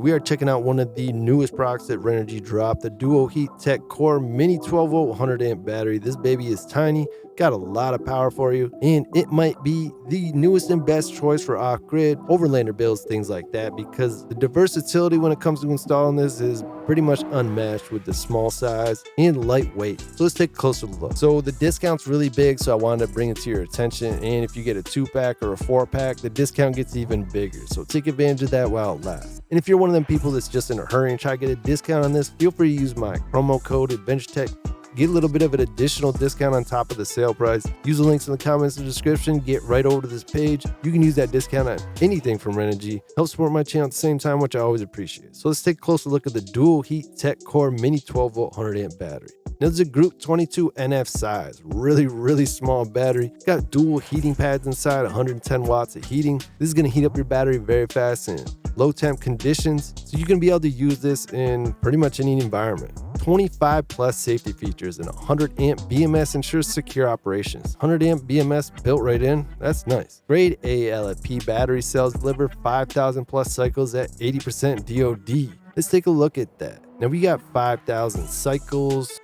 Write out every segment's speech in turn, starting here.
we are checking out one of the newest products that RENOGY dropped, the DuoHeat Tech Core Mini 12V 100Ah battery. This baby is tiny, got a lot of power for you, and it might be the newest and best choice for off-grid, overlander builds, things like that, because the versatility when it comes to installing this is pretty much unmatched with the small size and lightweight. So let's take a closer look. So the discount's really big, so I wanted to bring it to your attention, and if you get a 2-pack or a 4-pack, the discount gets even bigger, so take advantage of that while it lasts. And if you're one of them people that's just in a hurry and try to get a discount on this, feel free to use my promo code AdventureTech. Get a little bit of an additional discount on top of the sale price. Use the links in the comments and description. Get right over to this page. You can use that discount on anything from RENOGY. Help support my channel at the same time, which I always appreciate. So let's take a closer look at the DuoHeat Tech Core Mini 12V 100Ah battery. Now, this is a Group 22 NF size, really small battery. It's got dual heating pads inside, 110 watts of heating. This is going to heat up your battery very fast in low temp conditions, so you're going to be able to use this in pretty much any environment. 25 plus safety features and 100 amp BMS ensures secure operations. 100 amp BMS built right in, that's nice. Grade A LFP battery cells deliver 5,000 plus cycles at 80% DOD. Let's take a look at that. Now we got 5,000 cycles.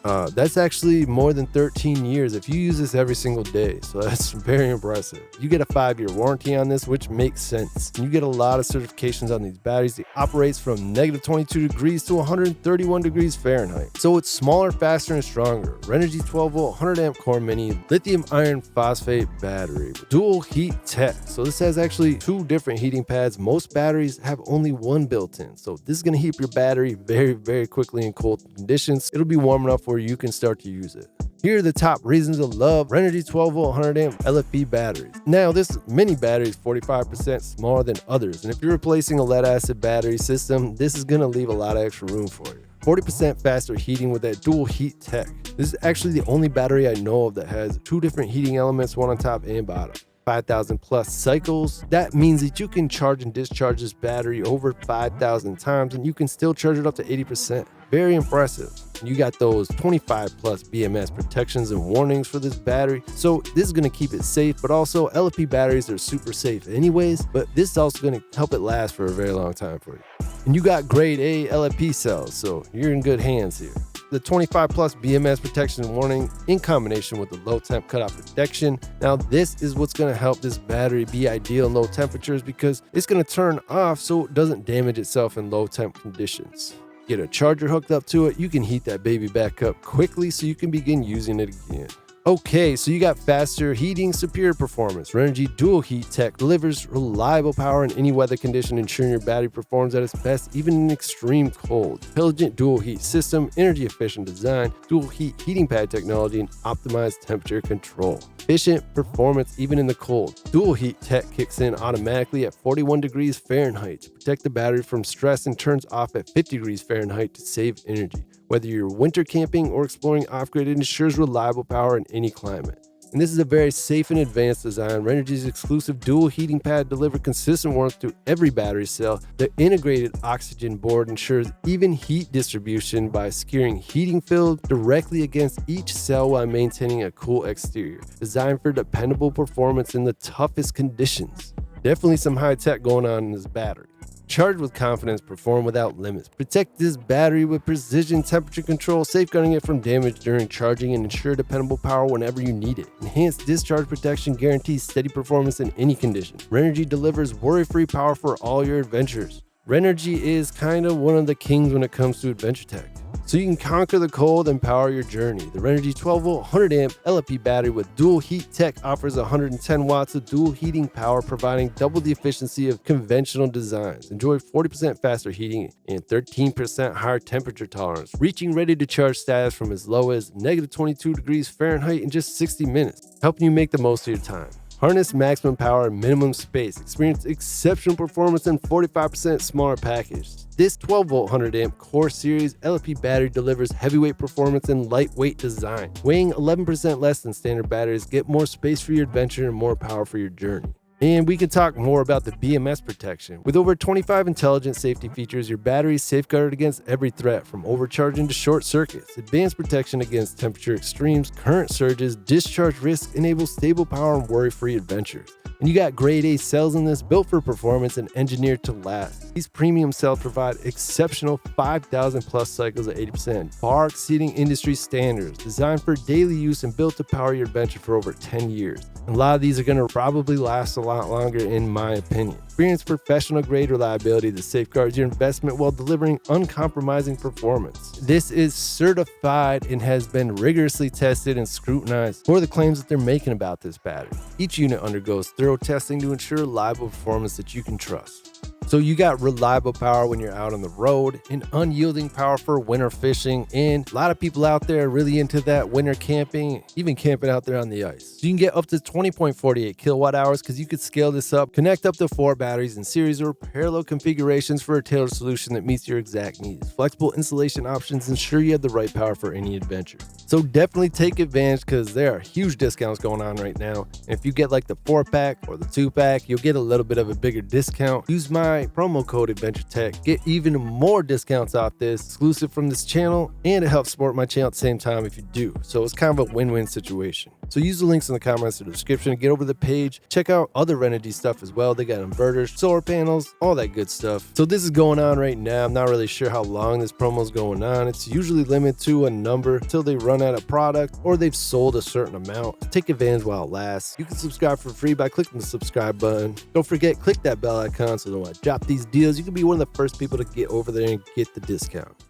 That's actually more than 13 years if you use this every single day, so that's very impressive. You get a 5-year warranty on this, which makes sense. And you get a lot of certifications on these batteries. It operates from negative 22 degrees to 131 degrees Fahrenheit. So it's smaller, faster, and stronger. RENOGY 12V 100 amp core mini lithium iron phosphate battery. Dual heat tech. So this has actually 2 different heating pads. Most batteries have only 1 built in. So this is going to heat your battery very quickly in cold conditions. It'll be warm enough where you can start to use it. Here are the top reasons to love RENOGY 12V 100Ah LFP batteries. Now, this mini battery is 45% smaller than others, and if you're replacing a lead acid battery system, this is going to leave a lot of extra room for you. 40% faster heating with that dual heat tech. This is actually the only battery I know of that has 2 different heating elements, one on top and bottom. 5,000 plus cycles. That means that you can charge and discharge this battery over 5,000 times, and you can still charge it up to 80%. Very impressive. You got those 25 plus BMS protections and warnings for this battery. So this is going to keep it safe, but also LFP batteries are super safe anyways, but this is also going to help it last for a very long time for you. And you got grade A LFP cells, so you're in good hands here. The 25 plus BMS protection and warning in combination with the low temp cutoff protection. Now this is what's going to help this battery be ideal in low temperatures because it's going to turn off so it doesn't damage itself in low temp conditions. Get a charger hooked up to it, you can heat that baby back up quickly so you can begin using it again. Okay, so you got faster heating, superior performance. RENOGY DuoHeat Tech delivers reliable power in any weather condition, ensuring your battery performs at its best even in extreme cold. Intelligent dual heat system, energy efficient design, dual heat heating pad technology, and optimized temperature control. Efficient performance even in the cold. Dual heat tech kicks in automatically at 41 degrees Fahrenheit to protect the battery from stress and turns off at 50 degrees Fahrenheit to save energy. Whether you're winter camping or exploring off-grid, it ensures reliable power in any climate. And this is a very safe and advanced design. RENOGY's exclusive dual heating pad delivers consistent warmth to every battery cell. The integrated oxygen board ensures even heat distribution by securing heating field directly against each cell while maintaining a cool exterior. Designed for dependable performance in the toughest conditions. Definitely some high tech going on in this battery. Charge with confidence, perform without limits. Protect this battery with precision temperature control, safeguarding it from damage during charging and ensure dependable power whenever you need it. Enhanced discharge protection guarantees steady performance in any condition. RENOGY delivers worry-free power for all your adventures. RENOGY is kind of one of the kings when it comes to adventure tech. So you can conquer the cold and power your journey. The RENOGY 12V 100Ah LFP battery with dual heat tech offers 110 watts of dual heating power, providing double the efficiency of conventional designs. Enjoy 40% faster heating and 13% higher temperature tolerance, reaching ready to charge status from as low as negative 22 degrees Fahrenheit in just 60 minutes, helping you make the most of your time. Harness maximum power in minimum space. Experience exceptional performance in 45% smaller package. This 12V 100Ah Core Series LFP battery delivers heavyweight performance and lightweight design. Weighing 11% less than standard batteries, get more space for your adventure and more power for your journey. And we can talk more about the BMS protection. With over 25 intelligent safety features, your battery is safeguarded against every threat, from overcharging to short circuits. Advanced protection against temperature extremes, current surges, discharge risks enables stable power and worry-free adventures. And you got grade A cells in this, built for performance and engineered to last. These premium cells provide exceptional 5,000 plus cycles at 80%, far exceeding industry standards, designed for daily use and built to power your adventure for over 10 years. And a lot of these are going to probably last a lot longer, in my opinion. Experience professional grade reliability that safeguards your investment while delivering uncompromising performance. This is certified and has been rigorously tested and scrutinized for the claims that they're making about this battery. Each unit undergoes thorough testing to ensure reliable performance that you can trust. So you got reliable power when you're out on the road, and unyielding power for winter fishing, and a lot of people out there are really into that winter camping, even camping out there on the ice. So you can get up to 20.48 kilowatt hours because you could scale this up, connect up to 4 batteries in series or parallel configurations for a tailored solution that meets your exact needs. Flexible installation options ensure you have the right power for any adventure. So definitely take advantage because there are huge discounts going on right now. And if you get like the 4-pack or the 2-pack, you'll get a little bit of a bigger discount. Use my promo code AdventureTech. Get even more discounts off this, exclusive from this channel, and it helps support my channel at the same time if you do. So it's kind of a win-win situation. So use the links in the comments or the description, get over the page, check out other RENOGY stuff as well. They got inverters, solar panels, all that good stuff. So this is going on right now. I'm not really sure how long this promo is going on. It's usually limited to a number until they run out of product or they've sold a certain amount. Take advantage while it lasts. You can subscribe for free by clicking the subscribe button. Don't forget, click that bell icon so that when I drop these deals, you can be one of the first people to get over there and get the discount.